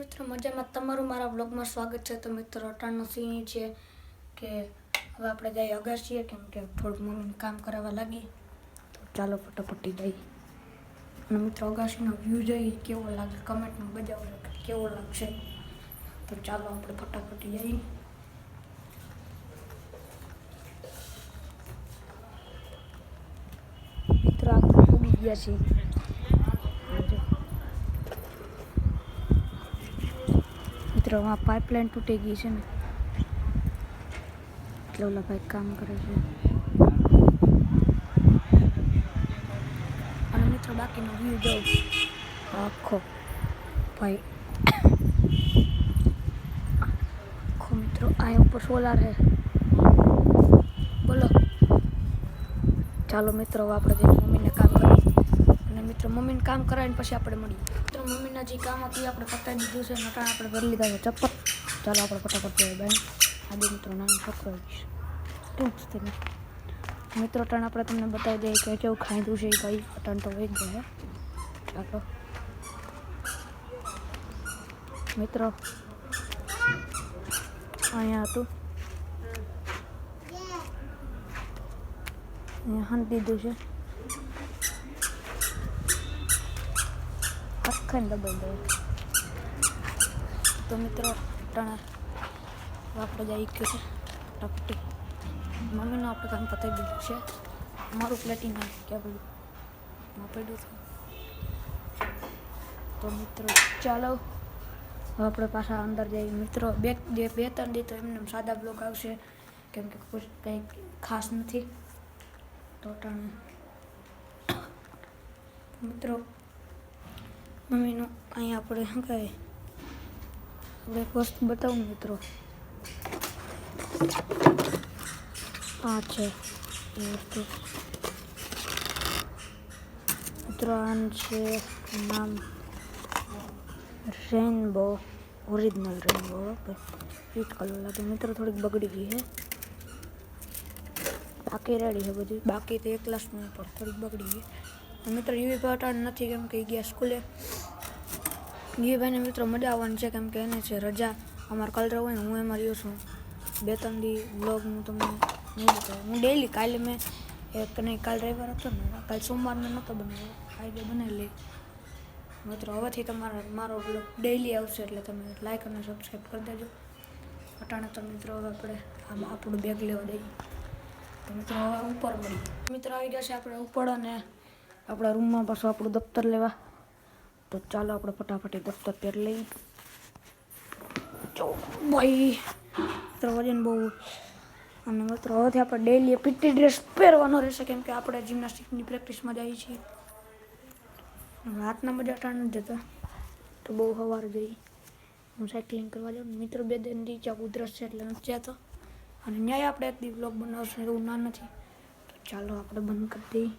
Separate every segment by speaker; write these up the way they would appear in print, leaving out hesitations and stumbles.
Speaker 1: મિત્રો મજામાં તમારું મારા વ્લોગમાં સ્વાગત છે। તો મિત્રો અટાણનો સીન છે કે હવે આપણે જઈએ અગાસીએ કેમ કે થોડુંક મમ્મીને કામ કરાવવા લાગી તો ચાલો ફટાફટી જઈએ અને મિત્રો અગાસીનો વ્યૂ જોઈ કેવો લાગે કમેન્ટમાં બજાવો કેવો લાગશે તો ચાલો આપણે ફટાફટી જઈએ। મિત્રો આપણે ઉડી ગયા છીએ મિત્રો वहाँ पाइपलाइन तूटी गई है એટલે ઓલા ભાઈ કામ કરે છે અને મિત્રો બાકીનો વ્યૂ જો આખો ભાઈ આખો મિત્રો આ ઉપર સોલાર છે બોલો ચાલો મિત્રો આપણે જે મમ્મીને કામ કરી અને મિત્રો મમ્મીને કામ કરાવીને પછી આપણે મળીએ મિત્રો મમ્મીના જે કામ હતું આપણે પતાવી દીધું છે નટાણ આપણે ભરી લીધા છે ચપ્પલ ચાલો આપણે ફટાફટ જઈએ બેન આજે મિત્રો નાનો છોકરો ટૂંક મિત્રો અટાણ આપણે તમને બતાવી દઈએ કે કેવું ખાધું છે એ ભાઈ અટાણ તો વહી ગયા ચાલો મિત્રો અહીંયા હતું અહીંયા હાંડી દીધું છે આખાને દબાઈ દઈએ તો મિત્રો અટાણ આપણે જઈ ગયું છે ફટાફટી મમ્મીનું આપણે કામ પતાવી દીધું છે અમારું પ્લેટિંગ ક્યાં પડ્યું પડ્યું છે તો મિત્રો ચાલો હવે આપણે પાછા અંદર જઈએ મિત્રો બે ત્રણ દી તો એમને સાદા બ્લોગ આવશે કેમ કે કંઈ ખાસ નથી તો મિત્રો મમ્મીનું અહીંયા આપણે શું કહે આપણે એક વસ્તુ બતાવું મિત્રો આ છે એ વસ્તુ મિત્રો આન છે નામ rainbow original rainbow peach colour લાગે મિત્રો થોડીક બગડી ગઈ છે બાકી રેડી છે બધી બાકી તો એક ક્લાસમાં પણ થોડીક બગડી ગઈ મિત્રો યુવી ભાઈ નથી કેમ કે ગયા સ્કૂલે યુવી ભાઈને મિત્રો મજા આવવાની છે કેમ કે એને છે રજા અમારે કલર હોય ને હું એમાં રહ્યો છું 2-3 દી વ્લોગ હું તમને નહીં બતાવું હું ડેલી કાલે મેં એક નહીં કાલ રવિવાર હતો ને કાલે સોમવારનો નહોતો બનાવ્યો કાલે બનાવી લઈ મિત્રો હવેથી મારો વ્લોગ ડેલી આવશે એટલે તમે લાઈક અને સબસ્ક્રાઈબ કરી દેજો અટાણે તો મિત્રો હવે આપણે આમાં આપણું બેગ લેવા દઈએ તો મિત્રો હવે ઉપર મળીએ મિત્રો આવી ગયા છે આપણે ઉપર અને આપણા રૂમમાં પાછું આપણું દફતર લેવા તો ચાલો આપણે ફટાફટ દફતર પહેરી લઈએ જો ભાઈ મિત્રો વજન બહુ અને મિત્રો હવેથી આપણે ડેલી પીટી ડ્રેસ પહેરવાનો રહેશે કેમ કે આપણે જિમ્નાસ્ટિકની પ્રેક્ટિસમાં જઈએ છીએ રાતના મજા ટાણ નથી જતા તો બહુ સવારે જઈએ હું સાયકલિંગ કરવા જાઉં મિત્રો 2 દિન નીચે ઉધરસ છે એટલે નથી જતો અને ન્યાય આપણે એક દી બ્લોગ બનાવશું એવું ના નથી તો ચાલો આપણે બંધ કરી દઈએ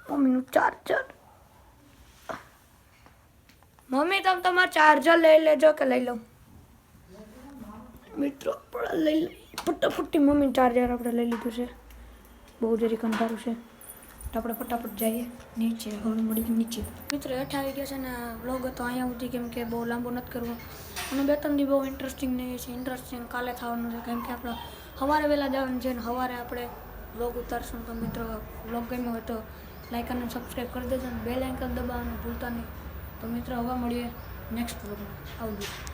Speaker 1: મમ્મીનું ચાર્જર મમ્મી તમે તમારું ચાર્જર લઈ લેજો કે લઈ લઉં મિત્રો આપણે લઈ ફટાફટી મમ્મી ચાર્જર આપણે લઈ લીધું છે બહુ જરી કંટાળું છે તો આપણે ફટાફટ જઈએ નીચે હવે મળી નીચે મિત્રો હેઠ આવી ગયા છે ને વ્લોગ હતો અહીંયા સુધી કેમ કે બહુ લાંબો નથી કરવો અને 2-3 દી બહુ ઇન્ટરેસ્ટિંગ નહીં છે ઇન્ટરેસ્ટિંગ કાલે થવાનું છે કેમ કે આપણે સવારે વહેલા જવાનું છે ને સવારે આપણે વ્લોગ ઉતારશું તો મિત્રો વ્લોગ ગમ્યો હોય તો લાઈક અને સબસ્ક્રાઈબ કરી દેજો અને બેલ આઇકન દબાવવાનું ભૂલતા નહીં તો મિત્રો હવે મળીએ નેક્સ્ટ વ્લોગમાં આવજો।